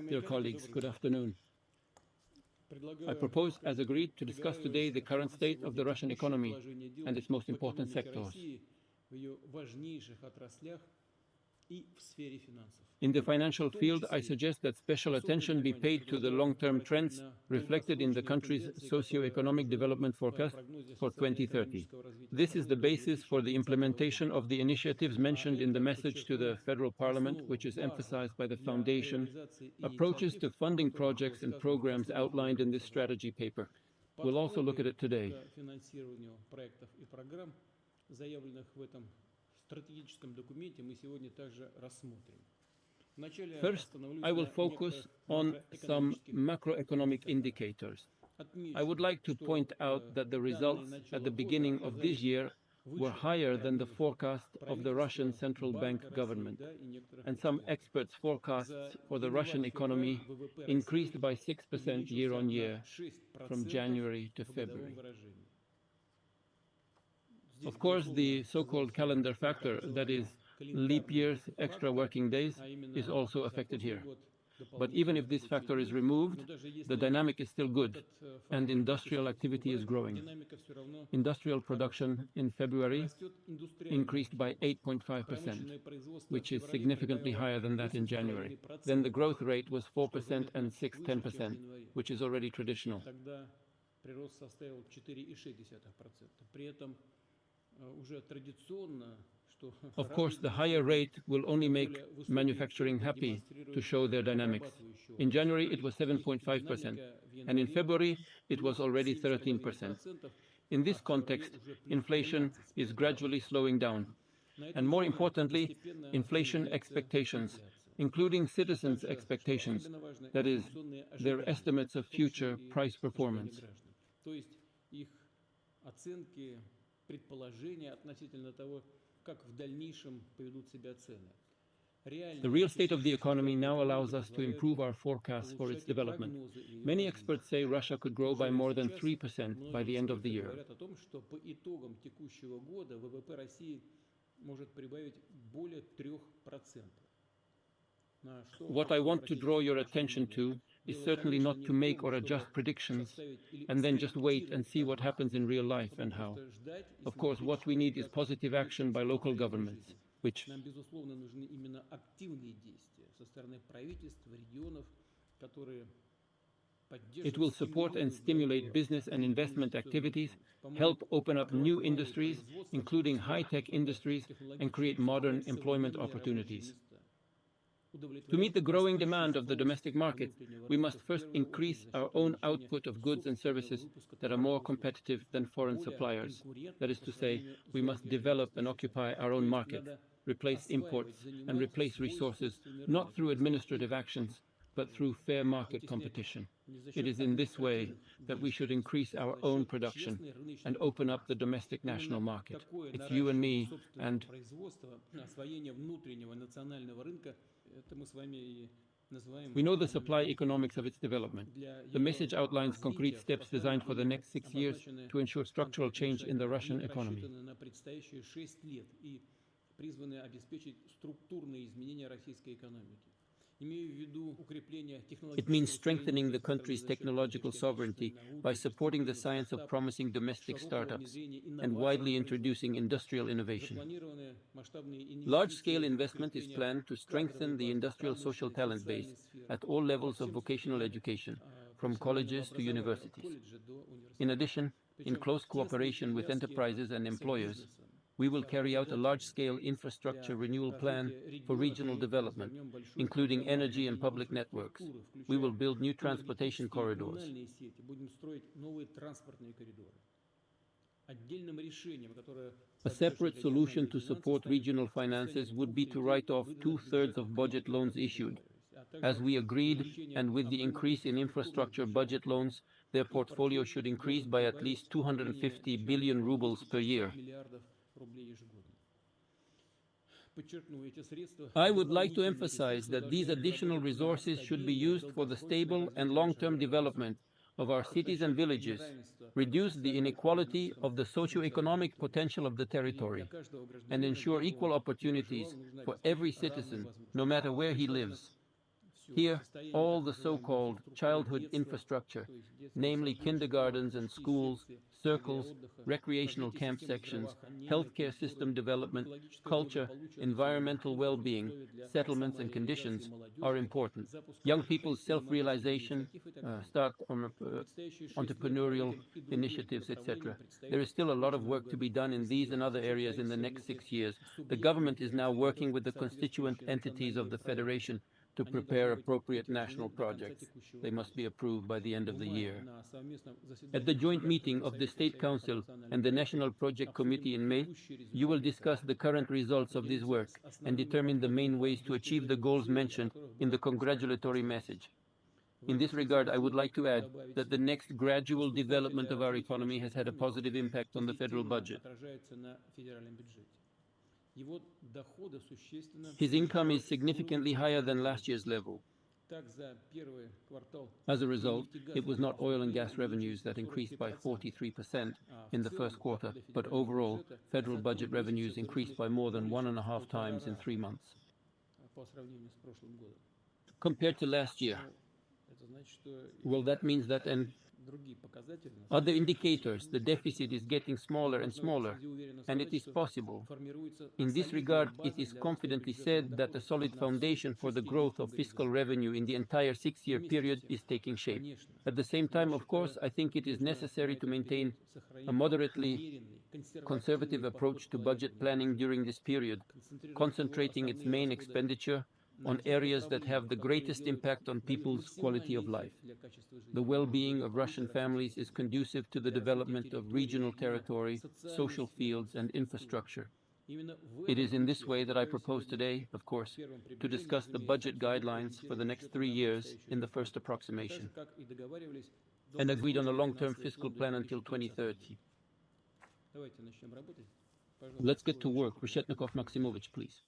Dear colleagues, good afternoon. I propose, as agreed, to discuss today the current state of the Russian economy and its most important sectors. In the financial field, I suggest that special attention be paid to the long-term trends reflected in the country's socio-economic development forecast for 2030. This is the basis for the implementation of the initiatives mentioned in the message to the Federal Parliament, which is emphasized by the Foundation, approaches to funding projects and programs outlined in this strategy paper. We'll also look at it today. First, I will focus on some macroeconomic indicators. I would like to point out that the results at the beginning of this year were higher than the forecast of the Russian central bank government, and some experts' forecasts for the Russian economy increased by 6% year-on-year from January to February. Of course, the so-called calendar factor, that is, leap years, extra working days, is also affected here. But even if this factor is removed, the dynamic is still good, and industrial activity is growing. Industrial production in February increased by 8.5%, which is significantly higher than that in January. Then the growth rate was 4% and 6.10%, which is already traditional. Of course, the higher rate will only make manufacturing happy to show their dynamics. In January, it was 7.5%, and in February, it was already 13%. In this context, inflation is gradually slowing down. And more importantly, inflation expectations, including citizens' expectations, that is, their estimates of future price performance. The real state of the economy now allows us to improve our forecasts for its development. Many experts say Russia could grow by more than 3% by the end of the year. What I want to draw your attention to is certainly not to make or adjust predictions and then just wait and see what happens in real life and how. Of course, what we need is positive action by local governments, which it will support and stimulate business and investment activities, help open up new industries, including high-tech industries, and create modern employment opportunities. To meet the growing demand of the domestic market, we must first increase our own output of goods and services that are more competitive than foreign suppliers. That is to say, we must develop and occupy our own market, replace imports, and replace resources, not through administrative actions, but through fair market competition. It is in this way that we should increase our own production and open up the domestic national market. It's you and me and we know the supply economics of its development. The message outlines concrete steps designed for the next 6 years to ensure structural change in the Russian economy. It means strengthening the country's technological sovereignty by supporting the science of promising domestic startups and widely introducing industrial innovation. Large-scale investment is planned to strengthen the industrial social talent base at all levels of vocational education, from colleges to universities. In addition, in close cooperation with enterprises and employers, we will carry out a large-scale infrastructure renewal plan for regional development, including energy and public networks. We will build new transportation corridors. A separate solution to support regional finances would be to write off 2/3 of budget loans issued. As we agreed, and with the increase in infrastructure budget loans, their portfolio should increase by at least 250 billion rubles per year. I would like to emphasize that these additional resources should be used for the stable and long-term development of our cities and villages, reduce the inequality of the socio-economic potential of the territory, and ensure equal opportunities for every citizen, no matter where he lives. Here, all the so-called childhood infrastructure, namely kindergartens and schools, circles, recreational camp sections, healthcare system development, culture, environmental well-being, settlements and conditions are important. Young people's self-realization, start on entrepreneurial initiatives, etc. There is still a lot of work to be done in these and other areas in the next 6 years. The government is now working with the constituent entities of the Federation to prepare appropriate national projects. They must be approved by the end of the year. At the joint meeting of the State Council and the National Project Committee in May, you will discuss the current results of this work and determine the main ways to achieve the goals mentioned in the congratulatory message. In this regard, I would like to add that the next gradual development of our economy has had a positive impact on the federal budget. His income is significantly higher than last year's level. As a result, it was not oil and gas revenues that increased by 43% in the first quarter, but overall, federal budget revenues increased by more than 1.5 times in 3 months. Compared to last year, well, that means that in other indicators, the deficit is getting smaller and smaller, and it is possible. In this regard, it is confidently said that a solid foundation for the growth of fiscal revenue in the entire 6-year period is taking shape. At the same time, of course, I think it is necessary to maintain a moderately conservative approach to budget planning during this period, concentrating its main expenditure on areas that have the greatest impact on people's quality of life. The well-being of Russian families is conducive to the development of regional territory, social fields, and infrastructure. It is in this way that I propose today, of course, to discuss the budget guidelines for the next 3 years in the first approximation, and agreed on a long-term fiscal plan until 2030. Let's get to work. Reshetnikov Maximovich, please.